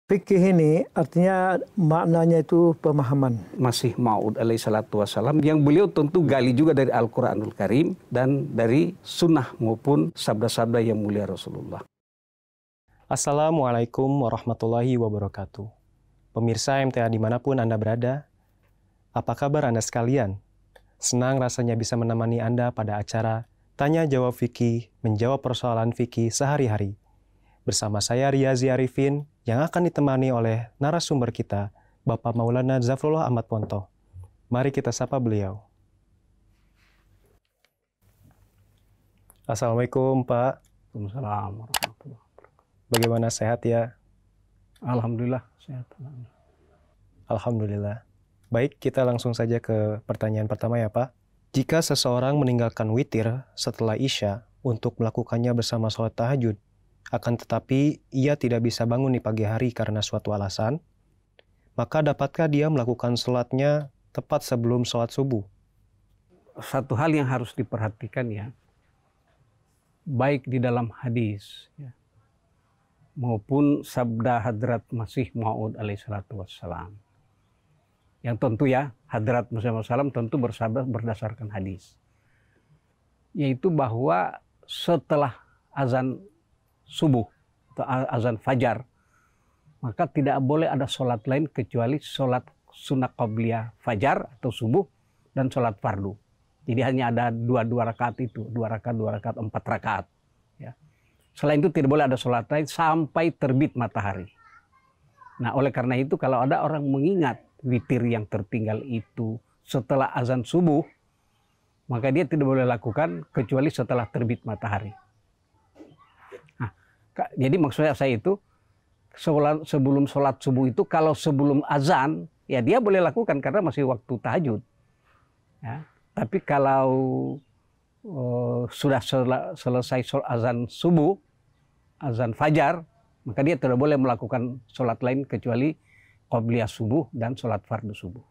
Fikih ini artinya maknanya itu pemahaman. Masih Maud alaihi salatu wassalam yang beliau tentu gali juga dari Al-Quranul Karim dan dari sunnah maupun sabda-sabda yang mulia Rasulullah. Assalamualaikum warahmatullahi wabarakatuh. Pemirsa MTA dimanapun Anda berada, apa kabar Anda sekalian? Senang rasanya bisa menemani Anda pada acara Tanya Jawab Fikih, menjawab persoalan fikih sehari-hari. Bersama saya Riyazi Arifin yang akan ditemani oleh narasumber kita, Bapak Maulana Zafrullah Ahmad Ponto. Mari kita sapa beliau. Assalamualaikum Pak. Waalaikumsalam warahmatullahi wabarakatuh. Bagaimana, sehat ya? Alhamdulillah sehat. Alhamdulillah. Baik, kita langsung saja ke pertanyaan pertama ya Pak. Jika seseorang meninggalkan witir setelah Isya untuk melakukannya bersama sholat tahajud, akan tetapi ia tidak bisa bangun di pagi hari karena suatu alasan, maka dapatkah dia melakukan sholatnya tepat sebelum sholat subuh? Satu hal yang harus diperhatikan ya, baik di dalam hadis ya, maupun sabda Hadrat Masih Maud alaihi salatu wassalam. Yang tentu ya, Hadrat Masih Maud salam tentu bersabda berdasarkan hadis. Yaitu bahwa setelah azan subuh atau azan fajar, maka tidak boleh ada sholat lain kecuali sholat sunnah qabliyah fajar atau subuh dan sholat fardu. Jadi hanya ada dua rakaat itu, 2 rakaat, 4 rakaat. Ya. Selain itu tidak boleh ada sholat lain sampai terbit matahari. Nah oleh karena itu kalau ada orang mengingat witir yang tertinggal itu setelah azan subuh, maka dia tidak boleh lakukan kecuali setelah terbit matahari. Jadi maksudnya saya itu sebelum sholat subuh itu kalau sebelum azan ya dia boleh lakukan karena masih waktu tahajud. Ya. Tapi kalau sudah selesai azan subuh, azan fajar, maka dia tidak boleh melakukan sholat lain kecuali qobliyah subuh dan sholat fardu subuh.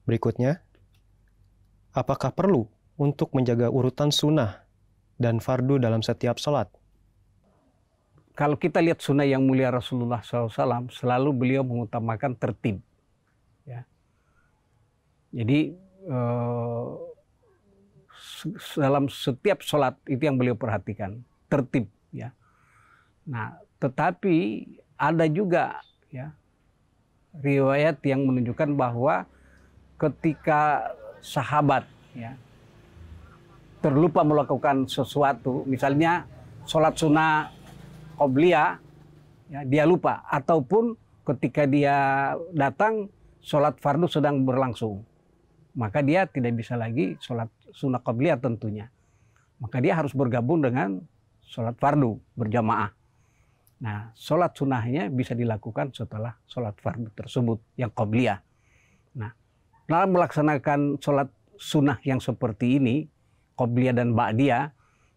Berikutnya, apakah perlu untuk menjaga urutan sunnah dan fardu dalam setiap sholat? Kalau kita lihat sunnah yang mulia Rasulullah SAW, selalu beliau mengutamakan tertib. Ya. Jadi dalam setiap sholat itu yang beliau perhatikan, tertib. Ya. Nah, tetapi ada juga ya riwayat yang menunjukkan bahwa ketika sahabat ya terlupa melakukan sesuatu, misalnya sholat sunnah qobliyah, ya, dia lupa. Ataupun ketika dia datang, sholat fardu sedang berlangsung. Maka dia tidak bisa lagi sholat sunnah qobliyah tentunya. Maka dia harus bergabung dengan sholat fardu berjamaah. Nah, sholat sunnahnya bisa dilakukan setelah sholat fardu tersebut, yang qobliyah. Nah, dalam melaksanakan sholat sunnah yang seperti ini, qobliyah dan ba'diyah,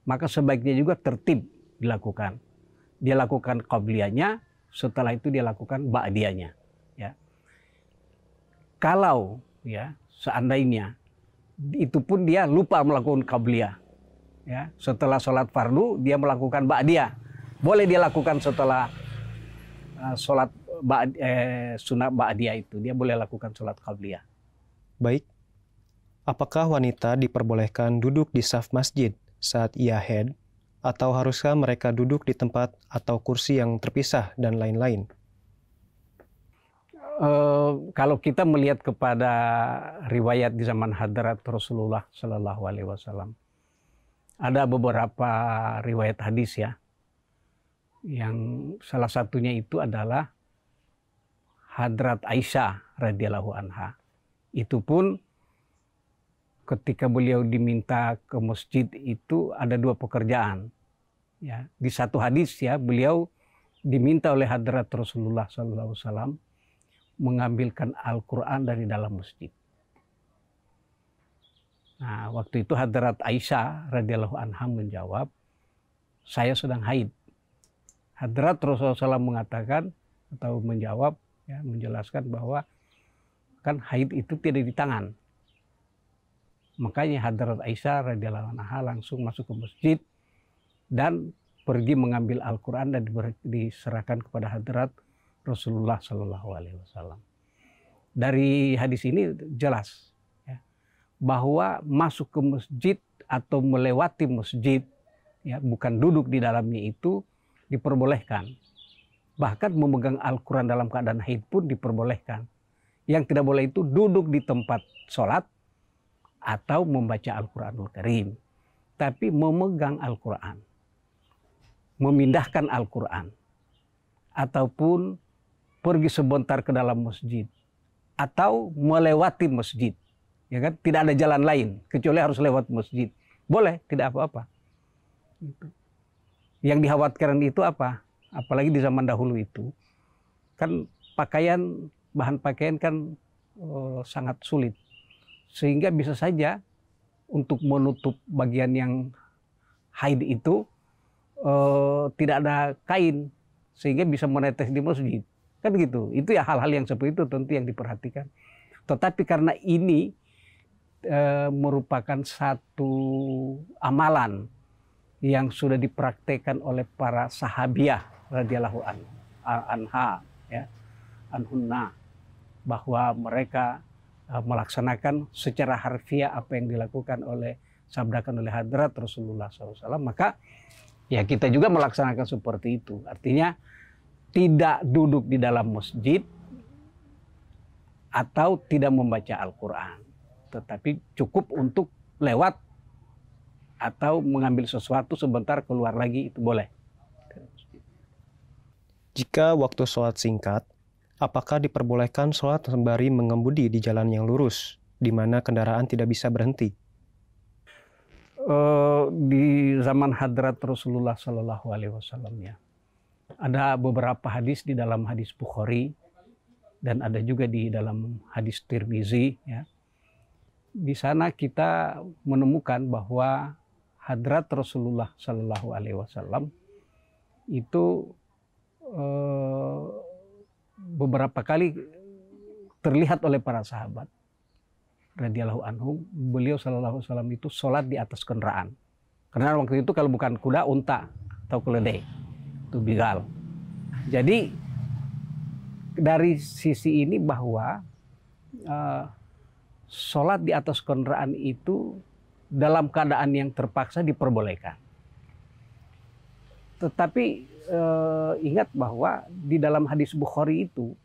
maka sebaiknya juga tertib dilakukan. Dia lakukan qobliyahnya, setelah itu dia lakukan ba'diyahnya. Ya. Kalau ya seandainya itu pun dia lupa melakukan qobliyah, ya, setelah sholat fardu dia melakukan ba'diyah, boleh dia lakukan setelah sholat sunnah ba'diyah itu, dia boleh lakukan sholat qobliyah. Baik. Apakah wanita diperbolehkan duduk di saf masjid saat ia haid, atau haruskah mereka duduk di tempat atau kursi yang terpisah dan lain-lain? Kalau kita melihat kepada riwayat di zaman Hadrat Rasulullah Sallallahu Alaihi Wasallam, ada beberapa riwayat hadis ya, yang salah satunya itu adalah Hadrat Aisyah radhiyallahu anha. Itu pun ketika beliau diminta ke masjid itu ada 2 pekerjaan. Ya, di satu hadis ya beliau diminta oleh Hadrat Rasulullah SAW mengambilkan Al-Quran dari dalam masjid. Nah, waktu itu Hadrat Aisyah radhiyallahu anha menjawab, saya sedang haid. Hadrat Rasulullah SAW mengatakan atau menjawab, ya, menjelaskan bahwa kan haid itu tidak di tangan. Makanya Hadrat Aisyah radhiyallahu anha langsung masuk ke masjid dan pergi mengambil Al-Quran dan diserahkan kepada hadrat Rasulullah Sallallahu Alaihi Wasallam. Dari hadis ini jelas ya, bahwa masuk ke masjid atau melewati masjid, ya, bukan duduk di dalamnya, itu diperbolehkan. Bahkan memegang Al-Quran dalam keadaan haid pun diperbolehkan. Yang tidak boleh itu duduk di tempat sholat atau membaca Al-Quranul Karim. Tapi memegang Al-Quran, memindahkan Al-Quran, ataupun pergi sebentar ke dalam masjid, atau melewati masjid. Ya kan? Tidak ada jalan lain, kecuali harus lewat masjid. Boleh, tidak apa-apa. Yang dikhawatirkan itu apa? Apalagi di zaman dahulu itu, kan bahan pakaian kan sangat sulit. Sehingga bisa saja untuk menutup bagian yang haid itu tidak ada kain, sehingga bisa menetes di masjid. Kan gitu. Itu ya hal-hal yang seperti itu tentu yang diperhatikan. Tetapi karena ini merupakan satu amalan yang sudah dipraktekkan oleh para sahabiah radhiyallahu anha, ya, anhunna, bahwa mereka melaksanakan secara harfiah apa yang dilakukan sabdakan oleh hadrat Rasulullah SAW, maka ya kita juga melaksanakan seperti itu. Artinya tidak duduk di dalam masjid atau tidak membaca Al-Quran, tetapi cukup untuk lewat atau mengambil sesuatu sebentar keluar lagi, itu boleh. Jika waktu sholat singkat, apakah diperbolehkan sholat sembari mengemudi di jalan yang lurus, di mana kendaraan tidak bisa berhenti? Di zaman hadrat Rasulullah Sallallahu Alaihi Wasallam, ya, ada beberapa hadis di dalam hadis Bukhari dan ada juga di dalam hadis Tirmizi. Ya. Di sana kita menemukan bahwa hadrat Rasulullah Sallallahu Alaihi Wasallam itu beberapa kali terlihat oleh para sahabat radhiyallahu anhum, beliau Sallallahu Alaihi Wasallam itu sholat di atas kendaraan. Karena waktu itu kalau bukan kuda, unta atau keledai, itu bigal. Jadi dari sisi ini bahwa sholat di atas kendaraan itu dalam keadaan yang terpaksa diperbolehkan. Tetapi ingat bahwa di dalam hadis Bukhari itu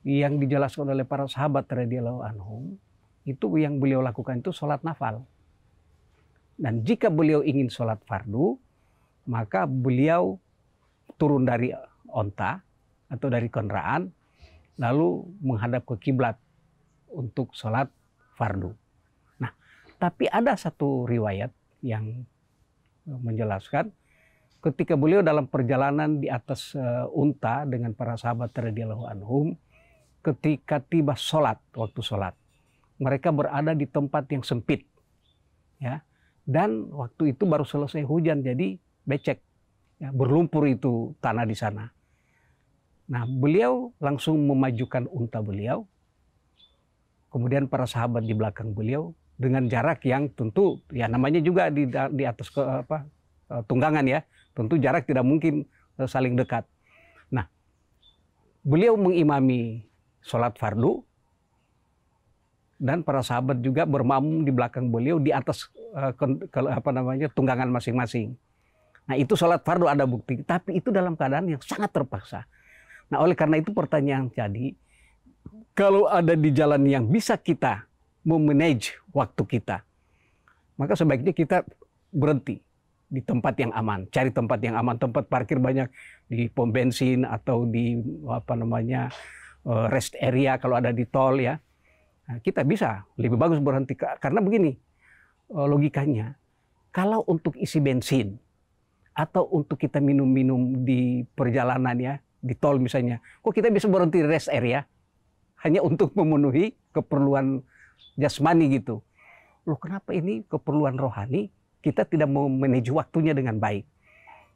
yang dijelaskan oleh para sahabat radhiyallahu anhum, itu yang beliau lakukan itu sholat nafal. Dan jika beliau ingin sholat fardu, maka beliau turun dari onta atau dari kendaraan, lalu menghadap ke kiblat untuk sholat fardu. Nah, tapi ada satu riwayat yang menjelaskan ketika beliau dalam perjalanan di atas unta dengan para sahabat radhiyallahu anhum, ketika tiba waktu sholat, mereka berada di tempat yang sempit, ya, dan waktu itu baru selesai hujan, jadi becek, ya, berlumpur itu tanah di sana. Nah, beliau langsung memajukan unta beliau, kemudian para sahabat di belakang beliau dengan jarak yang tentu, ya namanya juga di atas tunggangan, ya, tentu jarak tidak mungkin saling dekat. Nah, beliau mengimami sholat fardu dan para sahabat juga bermakmum di belakang beliau di atas tunggangan masing-masing. Nah, itu sholat fardu ada bukti, tapi itu dalam keadaan yang sangat terpaksa. Nah, oleh karena itu pertanyaan jadi, kalau ada di jalan yang bisa kita memanage waktu kita, maka sebaiknya kita berhenti di tempat yang aman, cari tempat yang aman, tempat parkir banyak di pom bensin atau di rest area kalau ada di tol, ya. Nah, kita bisa lebih bagus berhenti karena begini logikanya, kalau untuk isi bensin atau untuk kita minum-minum di perjalanan, ya, di tol misalnya, kok kita bisa berhenti di rest area hanya untuk memenuhi keperluan jasmani gitu. Loh, kenapa ini keperluan rohani kita tidak mau manage waktunya dengan baik?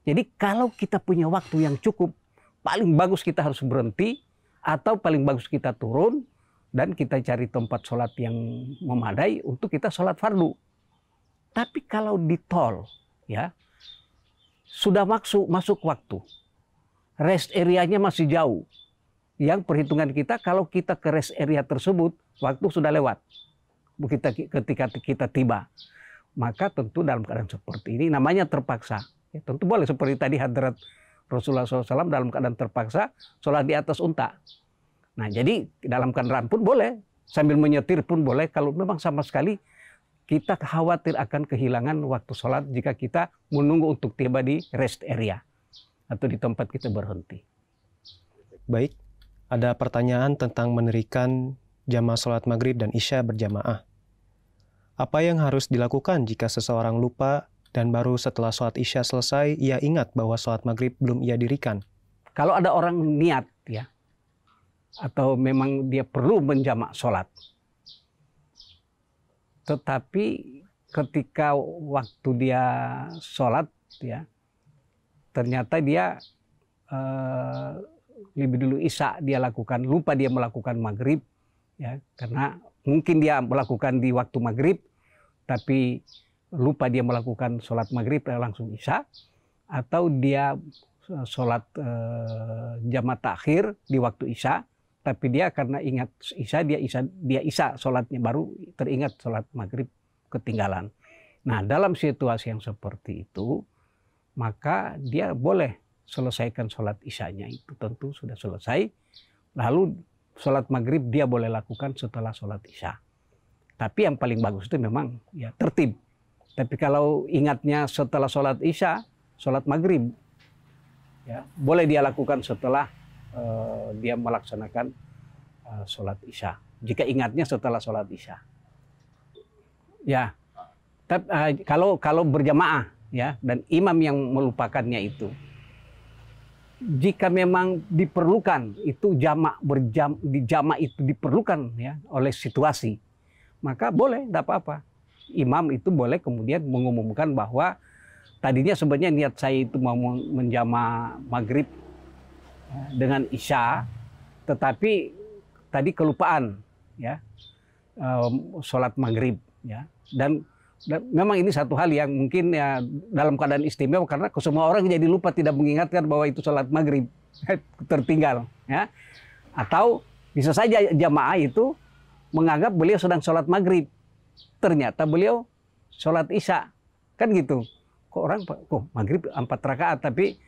Jadi kalau kita punya waktu yang cukup, paling bagus kita harus berhenti atau paling bagus kita turun dan kita cari tempat sholat yang memadai untuk kita sholat fardu. Tapi kalau di tol, ya, sudah masuk waktu. Rest area-nya masih jauh. Yang perhitungan kita kalau kita ke rest area tersebut, waktu sudah lewat. Ketika kita tiba. Maka tentu dalam keadaan seperti ini namanya terpaksa. Ya, tentu boleh seperti tadi hadrat Rasulullah SAW dalam keadaan terpaksa sholat di atas unta. Nah jadi dalam kendaraan pun boleh. Sambil menyetir pun boleh. Kalau memang sama sekali kita khawatir akan kehilangan waktu sholat jika kita menunggu untuk tiba di rest area. Atau di tempat kita berhenti. Baik, ada pertanyaan tentang menerikan jamaah sholat maghrib dan isya berjamaah. Apa yang harus dilakukan jika seseorang lupa dan baru setelah sholat isya selesai, ia ingat bahwa sholat maghrib belum ia dirikan? Kalau ada orang niat ya, atau memang dia perlu menjamak sholat, tetapi ketika waktu dia sholat ya, ternyata dia lebih dulu isya dia lakukan, lupa dia melakukan maghrib, ya, karena mungkin dia melakukan di waktu maghrib, tapi lupa dia melakukan sholat maghrib langsung isya, atau dia sholat jamak takhir di waktu isya, tapi dia karena ingat isya dia isya sholatnya baru teringat sholat maghrib ketinggalan. Nah dalam situasi yang seperti itu, maka dia boleh selesaikan sholat isyanya itu tentu sudah selesai. Lalu sholat maghrib dia boleh lakukan setelah sholat isya. Tapi yang paling bagus itu memang ya tertib. Tapi kalau ingatnya setelah sholat isya, sholat maghrib, ya boleh dia lakukan setelah dia melaksanakan sholat isya. Jika ingatnya setelah sholat isya, ya. Kalau berjamaah, ya, dan imam yang melupakannya itu, jika memang diperlukan itu jamak itu diperlukan ya oleh situasi, maka boleh, tidak apa-apa. Imam itu boleh kemudian mengumumkan bahwa tadinya sebenarnya niat saya itu mau menjamak maghrib dengan isya, tetapi tadi kelupaan ya sholat maghrib ya, dan memang ini satu hal yang mungkin ya dalam keadaan istimewa karena semua orang jadi lupa tidak mengingatkan bahwa itu sholat maghrib tertinggal ya, atau bisa saja jamaah itu menganggap beliau sedang sholat maghrib, ternyata beliau sholat isya kan gitu. Kok maghrib 4 rakaat tapi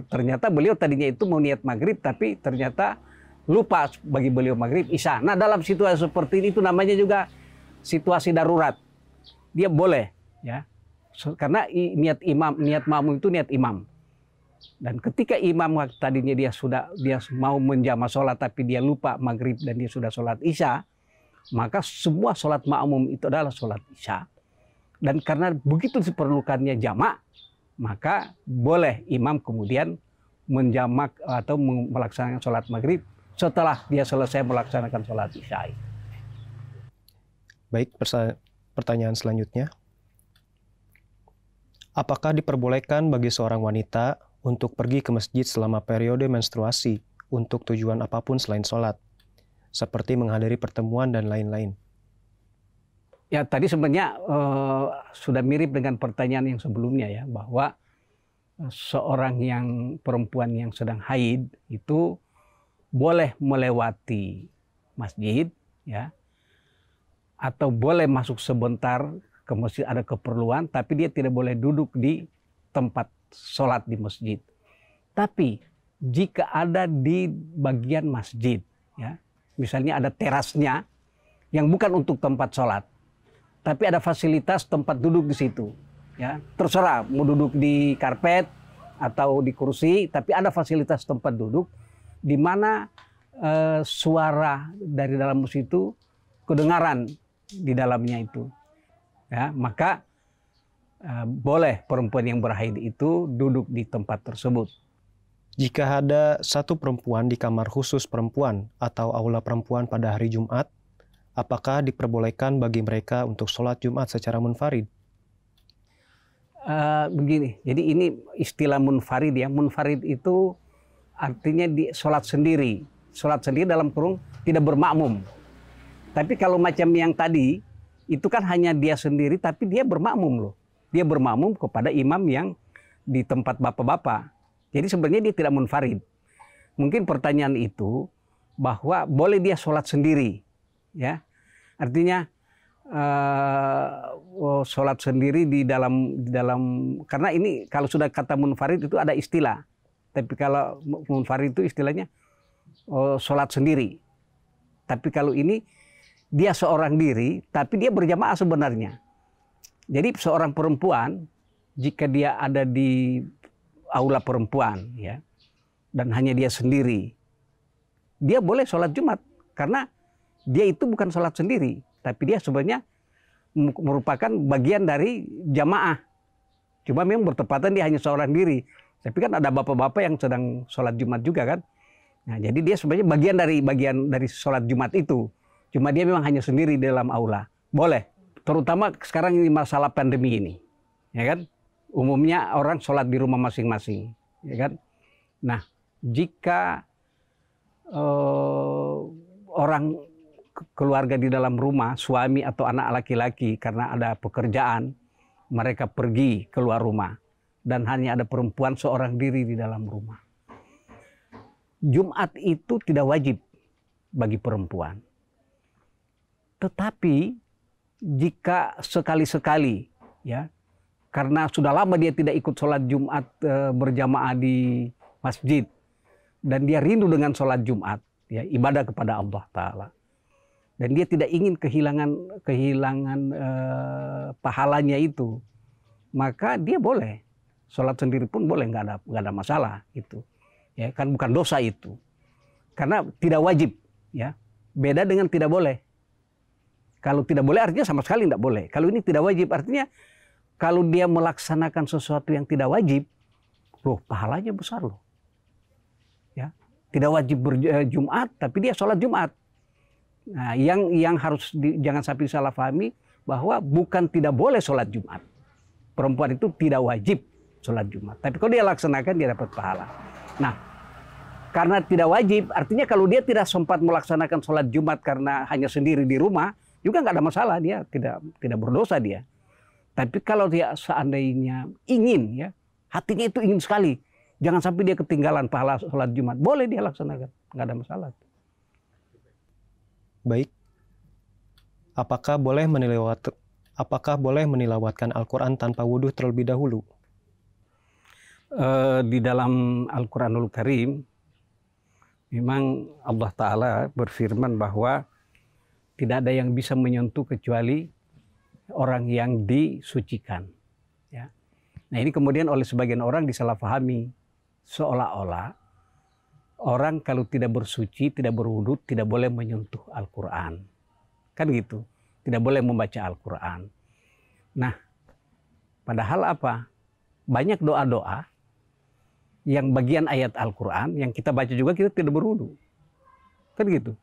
ternyata beliau tadinya itu mau niat maghrib tapi ternyata lupa bagi beliau maghrib isya. Nah dalam situasi seperti ini itu namanya juga situasi darurat. Dia boleh ya, karena niat makmum itu niat imam. Dan ketika imam tadinya dia mau menjamak sholat tapi dia lupa maghrib dan dia sudah sholat isya, maka semua sholat makmum itu adalah sholat isya. Dan karena begitu diperlukannya jamak, maka boleh imam kemudian menjamak atau melaksanakan sholat maghrib setelah dia selesai melaksanakan sholat isya. Baik, pertanyaan selanjutnya. Apakah diperbolehkan bagi seorang wanita untuk pergi ke masjid selama periode menstruasi untuk tujuan apapun selain sholat, seperti menghadiri pertemuan dan lain-lain? Ya tadi sebenarnya sudah mirip dengan pertanyaan yang sebelumnya ya, bahwa seorang yang perempuan yang sedang haid itu boleh melewati masjid ya, atau boleh masuk sebentar ke masjid ada keperluan, tapi dia tidak boleh duduk di tempat sholat di masjid. Tapi jika ada di bagian masjid, ya, misalnya ada terasnya yang bukan untuk tempat sholat, tapi ada fasilitas tempat duduk di situ, ya, terserah mau duduk di karpet atau di kursi, tapi ada fasilitas tempat duduk di mana suara dari dalam masjid itu kedengaran di dalamnya itu, ya, maka boleh perempuan yang berhaid itu duduk di tempat tersebut. Jika ada satu perempuan di kamar khusus perempuan atau aula perempuan pada hari Jumat, apakah diperbolehkan bagi mereka untuk sholat Jumat secara munfarid? Begini, jadi ini istilah munfarid ya. Munfarid itu artinya di sholat sendiri. Sholat sendiri dalam kurung tidak bermakmum. Tapi kalau macam yang tadi, itu kan hanya dia sendiri, tapi dia bermakmum loh. Dia bermakmum kepada imam yang di tempat bapak-bapak. Jadi sebenarnya dia tidak munfarid. Mungkin pertanyaan itu bahwa boleh dia sholat sendiri, ya. Artinya sholat sendiri di dalam karena ini kalau sudah kata munfarid itu ada istilah. Tapi kalau munfarid itu istilahnya sholat sendiri. Tapi kalau ini dia seorang diri, tapi dia berjamaah sebenarnya. Jadi seorang perempuan, jika dia ada di aula perempuan, ya, dan hanya dia sendiri, dia boleh sholat Jumat. Karena dia itu bukan sholat sendiri, tapi dia sebenarnya merupakan bagian dari jamaah. Cuma memang bertepatan dia hanya seorang diri. Tapi kan ada bapak-bapak yang sedang sholat Jumat juga kan. Nah, jadi dia sebenarnya bagian dari sholat Jumat itu. Cuma dia memang hanya sendiri di dalam aula. Boleh. Terutama sekarang ini masalah pandemi ini. Ya kan? Umumnya orang sholat di rumah masing-masing. Ya kan? Nah, jika orang keluarga di dalam rumah, suami atau anak laki-laki karena ada pekerjaan, mereka pergi keluar rumah. Dan hanya ada perempuan seorang diri di dalam rumah. Jumat itu tidak wajib bagi perempuan. Tetapi jika sekali-sekali, ya, karena sudah lama dia tidak ikut sholat Jumat berjamaah di masjid, dan dia rindu dengan sholat Jumat, ya, ibadah kepada Allah Ta'ala, dan dia tidak ingin kehilangan pahalanya itu, maka dia boleh sholat sendiri pun boleh, nggak ada masalah itu, ya kan, bukan dosa itu, karena tidak wajib, ya, beda dengan tidak boleh. Kalau tidak boleh artinya sama sekali tidak boleh. Kalau ini tidak wajib artinya kalau dia melaksanakan sesuatu yang tidak wajib, loh pahalanya besar loh, ya, tidak wajib berjumat tapi dia sholat Jumat. Nah, yang harus jangan sampai salah pahami bahwa bukan tidak boleh sholat Jumat. Perempuan itu tidak wajib sholat Jumat. Tapi kalau dia laksanakan, dia dapat pahala. Nah, karena tidak wajib, artinya kalau dia tidak sempat melaksanakan sholat Jumat karena hanya sendiri di rumah, juga nggak ada masalah, dia tidak berdosa dia. Tapi kalau dia seandainya ingin, ya, hatinya itu ingin sekali, jangan sampai dia ketinggalan pahala sholat Jumat, boleh dia laksanakan, nggak ada masalah. Baik, apakah boleh menilawatkan Al-Quran tanpa wudhu terlebih dahulu? Di dalam Al-Quranul Karim, memang Allah Ta'ala berfirman bahwa tidak ada yang bisa menyentuh kecuali orang yang disucikan. Ya. Nah, ini kemudian oleh sebagian orang disalahpahami, seolah-olah orang kalau tidak bersuci, tidak berwudu, tidak boleh menyentuh Al-Quran. Kan gitu, tidak boleh membaca Al-Quran. Nah, padahal apa? Banyak doa-doa yang bagian ayat Al-Quran, yang kita baca juga kita tidak berwudu. Kan gitu.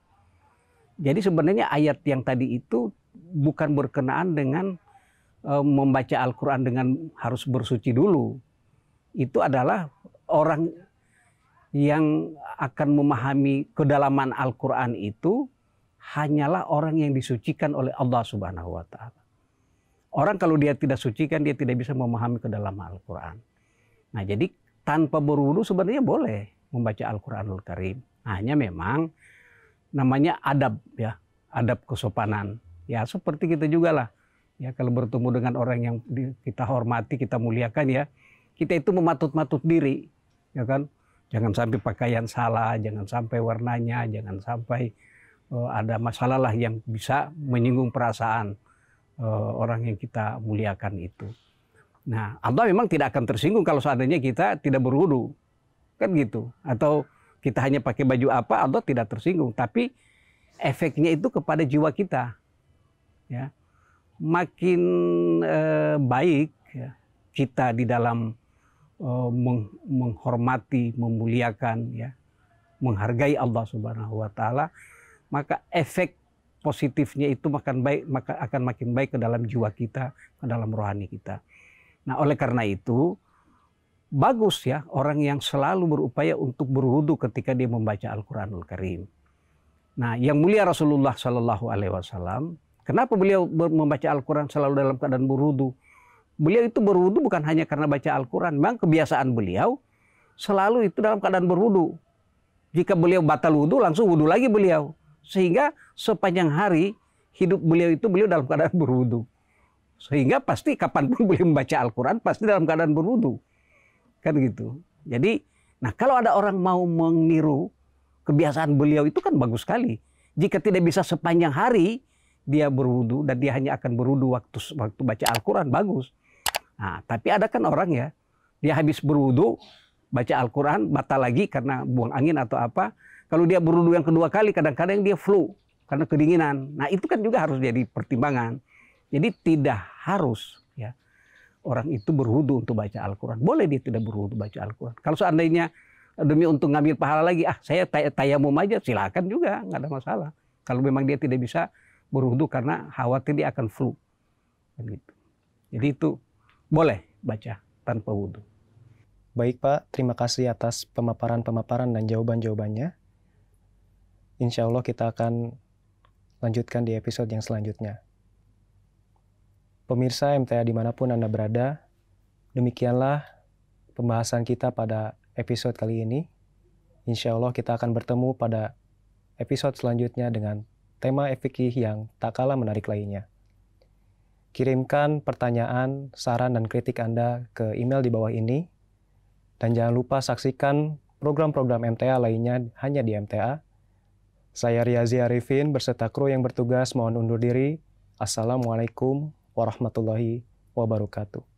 Jadi sebenarnya ayat yang tadi itu bukan berkenaan dengan membaca Al-Quran dengan harus bersuci dulu. Itu adalah orang yang akan memahami kedalaman Al-Quran itu hanyalah orang yang disucikan oleh Allah Subhanahu wa Ta'ala. Orang kalau dia tidak sucikan, dia tidak bisa memahami kedalaman Al-Quran. Nah, jadi tanpa berwudu sebenarnya boleh membaca Al-Quranul Karim. Hanya memang namanya adab, ya, adab kesopanan. Ya seperti kita juga lah. Ya, kalau bertemu dengan orang yang kita hormati, kita muliakan, ya, kita itu mematut-matut diri, ya kan. Jangan sampai pakaian salah, jangan sampai warnanya, jangan sampai ada masalah lah yang bisa menyinggung perasaan orang yang kita muliakan itu. Nah, Allah memang tidak akan tersinggung kalau seandainya kita tidak berwudu, kan gitu. Atau kita hanya pakai baju apa, Allah tidak tersinggung. Tapi efeknya itu kepada jiwa kita, ya. Makin baik, ya, kita di dalam menghormati, memuliakan, ya, menghargai Allah Subhanahu wa Ta'ala, maka efek positifnya itu akan makin baik ke dalam jiwa kita, ke dalam rohani kita. Nah, oleh karena itu bagus, ya, orang yang selalu berupaya untuk berwudu ketika dia membaca Al-Quranul Karim. Nah, yang mulia Rasulullah Shallallahu Alaihi Wasallam, kenapa beliau membaca Al-Quran selalu dalam keadaan berwudu? beliau itu berwudu bukan hanya karena baca Al-Quran. Memang kebiasaan beliau selalu itu dalam keadaan berwudu. Jika beliau batal wudu, langsung wudu lagi beliau. Sehingga sepanjang hari hidup beliau itu beliau dalam keadaan berwudu. Sehingga pasti kapanpun beliau membaca Al-Quran pasti dalam keadaan berwudu. Kan gitu. Jadi, nah kalau ada orang mau meniru kebiasaan beliau itu kan bagus sekali. Jika tidak bisa sepanjang hari dia berwudu dan dia hanya akan berwudu waktu baca Al-Quran, bagus. Nah, tapi ada kan orang ya, dia habis berwudu, baca Al-Quran, batal lagi karena buang angin atau apa. Kalau dia berwudu yang kedua kali, kadang-kadang dia flu karena kedinginan. Nah itu kan juga harus jadi pertimbangan. Jadi tidak harus ya orang itu berwudu untuk baca Al-Quran. Boleh dia tidak berwudu baca Al-Quran. Kalau seandainya demi untuk ngambil pahala lagi, saya tayamum aja, silakan juga, nggak ada masalah. Kalau memang dia tidak bisa berwudu karena khawatir dia akan flu. Gitu. Jadi itu boleh baca tanpa wudu. Baik Pak, terima kasih atas pemaparan-pemaparan dan jawaban-jawabannya. Insya Allah kita akan lanjutkan di episode yang selanjutnya. Pemirsa MTA dimanapun Anda berada, demikianlah pembahasan kita pada episode kali ini. Insya Allah kita akan bertemu pada episode selanjutnya dengan tema fikih yang tak kalah menarik lainnya. Kirimkan pertanyaan, saran, dan kritik Anda ke email di bawah ini. Dan jangan lupa saksikan program-program MTA lainnya hanya di MTA. Saya Riyazi Arifin beserta kru yang bertugas mohon undur diri. Assalamualaikum warahmatullahi wabarakatuh.